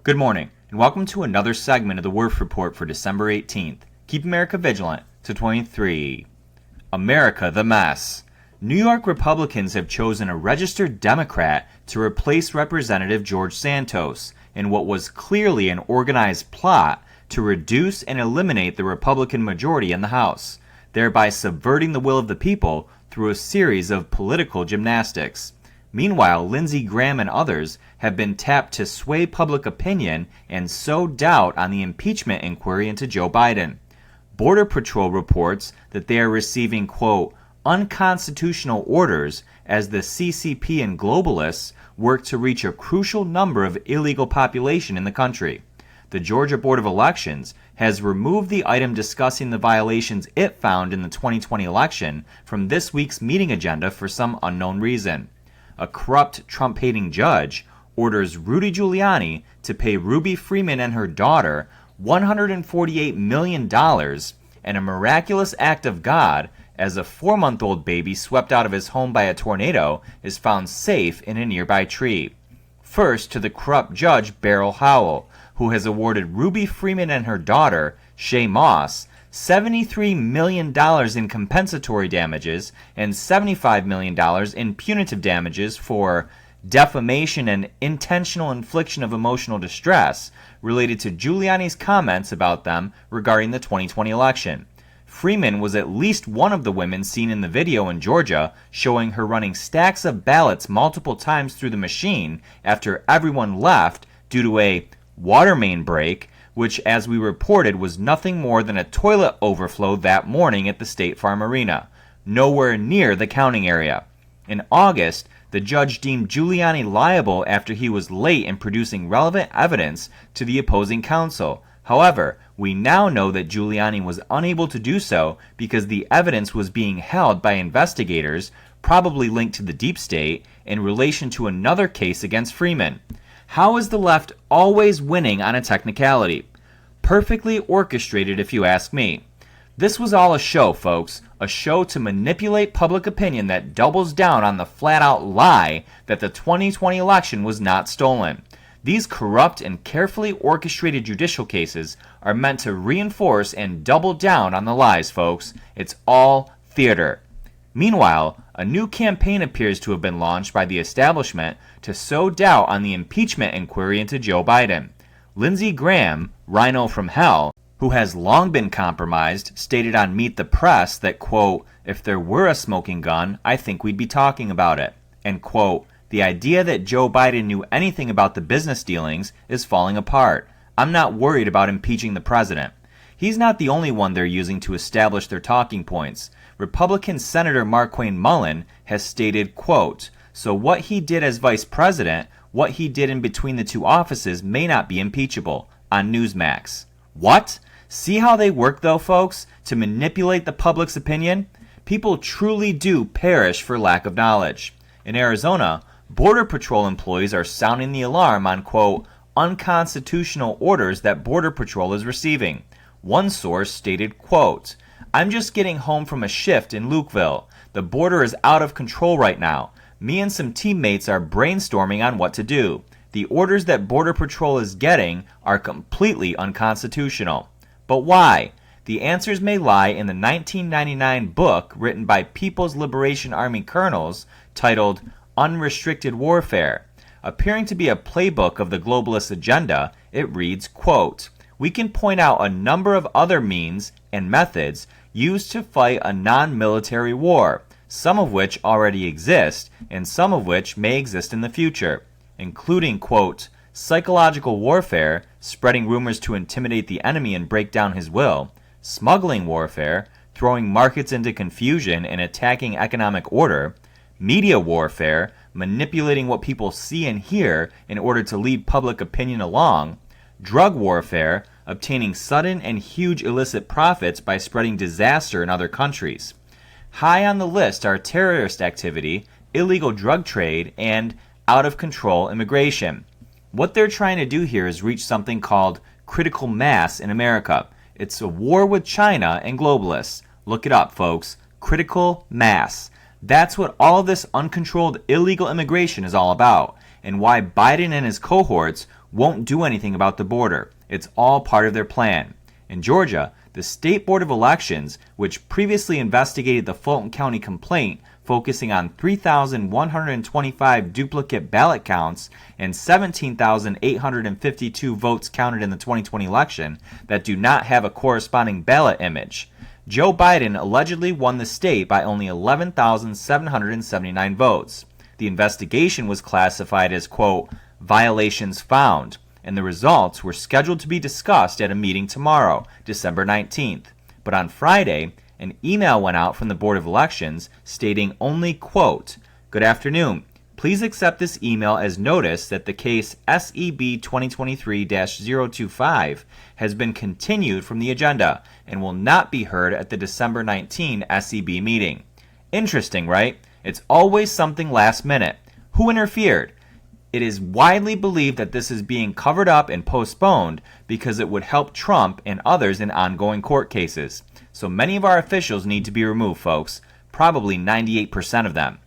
Good morning, and welcome to another segment of the Werff Report for December 18th. Keep America vigilant to 23. America the mess. New York Republicans have chosen a registered Democrat to replace Representative George Santos in what was clearly an organized plot to reduce and eliminate the Republican majority in the House, thereby subverting the will of the people through a series of political gymnastics. Meanwhile, Lindsey Graham and others have been tapped to sway public opinion and sow doubt on the impeachment inquiry into Joe Biden. Border Patrol reports that they are receiving, quote, unconstitutional orders as the CCP and globalists work to reach a crucial number of illegal population in the country. The Georgia Board of Elections has removed the item discussing the violations it found in the 2020 election from this week's meeting agenda for some unknown reason. A corrupt Trump-hating judge orders Rudy Giuliani to pay Ruby Freeman and her daughter $148 million, and a miraculous act of God as a 4-month-old baby swept out of his home by a tornado is found safe in a nearby tree. First to the corrupt judge Beryl Howell, who has awarded Ruby Freeman and her daughter, Shay Moss, $73 million in compensatory damages and $75 million in punitive damages for defamation and intentional infliction of emotional distress related to Giuliani's comments about them regarding the 2020 election. Freeman was at least one of the women seen in the video in Georgia, showing her running stacks of ballots multiple times through the machine after everyone left due to a water main break, which, as we reported, was nothing more than a toilet overflow that morning at the State Farm Arena, nowhere near the counting area. In August, the judge deemed Giuliani liable after he was late in producing relevant evidence to the opposing counsel. However, we now know that Giuliani was unable to do so because the evidence was being held by investigators, probably linked to the deep state, in relation to another case against Freeman. How is the left always winning on a technicality? Perfectly orchestrated, if you ask me. This was all a show, folks. A show to manipulate public opinion that doubles down on the flat-out lie that the 2020 election was not stolen. These corrupt and carefully orchestrated judicial cases are meant to reinforce and double down on the lies, folks. It's all theater. Meanwhile, a new campaign appears to have been launched by the establishment to sow doubt on the impeachment inquiry into Joe Biden. Lindsey Graham, Rhino from Hell, who has long been compromised, stated on Meet the Press that, quote, if there were a smoking gun, I think we'd be talking about it. And, quote, the idea that Joe Biden knew anything about the business dealings is falling apart. I'm not worried about impeaching the president. He's not the only one they're using to establish their talking points. Republican Senator Marquayne Mullen has stated, quote, so what he did as vice president, what he did in between the two offices may not be impeachable, on Newsmax. What? See how they work, though, folks, to manipulate the public's opinion? People truly do perish for lack of knowledge. In Arizona, Border Patrol employees are sounding the alarm on, quote, unconstitutional orders that Border Patrol is receiving. One source stated, quote, I'm just getting home from a shift in Lukeville. The border is out of control right now. Me and some teammates are brainstorming on what to do. The orders that Border Patrol is getting are completely unconstitutional. But why? The answers may lie in the 1999 book written by People's Liberation Army colonels titled Unrestricted Warfare. Appearing to be a playbook of the globalist agenda, it reads, quote, we can point out a number of other means and methods used to fight a non-military war, some of which already exist and some of which may exist in the future, including, quote, psychological warfare, spreading rumors to intimidate the enemy and break down his will, smuggling warfare, throwing markets into confusion and attacking economic order, media warfare, manipulating what people see and hear in order to lead public opinion along, drug warfare, obtaining sudden and huge illicit profits by spreading disaster in other countries. High on the list are terrorist activity, illegal drug trade, and out-of-control immigration. What they're trying to do here is reach something called critical mass in America. It's a war with China and globalists. Look it up, folks. Critical mass. That's what all this uncontrolled illegal immigration is all about, and why Biden and his cohorts won't do anything about the border. It's all part of their plan. In Georgia, the State Board of Elections, which previously investigated the Fulton County complaint focusing on 3,125 duplicate ballot counts and 17,852 votes counted in the 2020 election that do not have a corresponding ballot image, Joe Biden allegedly won the state by only 11,779 votes. The investigation was classified as, quote, violations found, and the results were scheduled to be discussed at a meeting tomorrow, December 19th. But on Friday, an email went out from the Board of Elections stating only, quote, good afternoon. Please accept this email as notice that the case SEB 2023-025 has been continued from the agenda and will not be heard at the December 19 SEB meeting. Interesting, right? It's always something last minute. Who interfered? It is widely believed that this is being covered up and postponed because it would help Trump and others in ongoing court cases. So many of our officials need to be removed, folks. Probably 98% of them.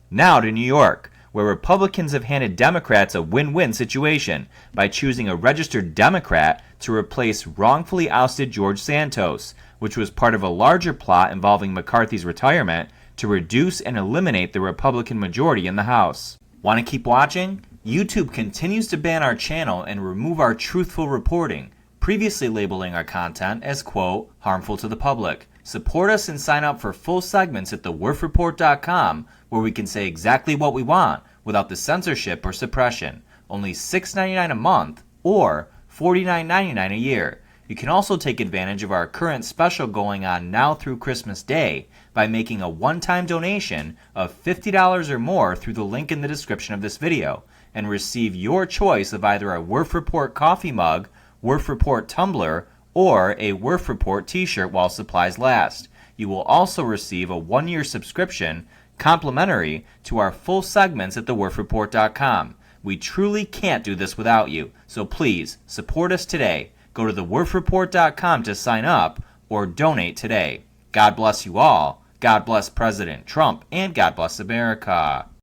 Now to New York, where Republicans have handed Democrats a win-win situation by choosing a registered Democrat to replace wrongfully ousted George Santos, which was part of a larger plot involving McCarthy's retirement to reduce and eliminate the Republican majority in the House. Want to keep watching? YouTube continues to ban our channel and remove our truthful reporting, previously labeling our content as, quote, harmful to the public. Support us and sign up for full segments at thewerffreport.com, where we can say exactly what we want without the censorship or suppression. Only $6.99 a month or $49.99 a year. You can also take advantage of our current special going on now through Christmas Day by making a one-time donation of $50 or more through the link in the description of this video and receive your choice of either a Werff Report coffee mug, Werff Report tumbler, or a Werff Report t-shirt while supplies last. You will also receive a 1-year subscription complimentary to our full segments at thewerffreport.com. We truly can't do this without you, so please support us today. Go to thewerffreport.com to sign up or donate today. God bless you all. God bless President Trump, and God bless America.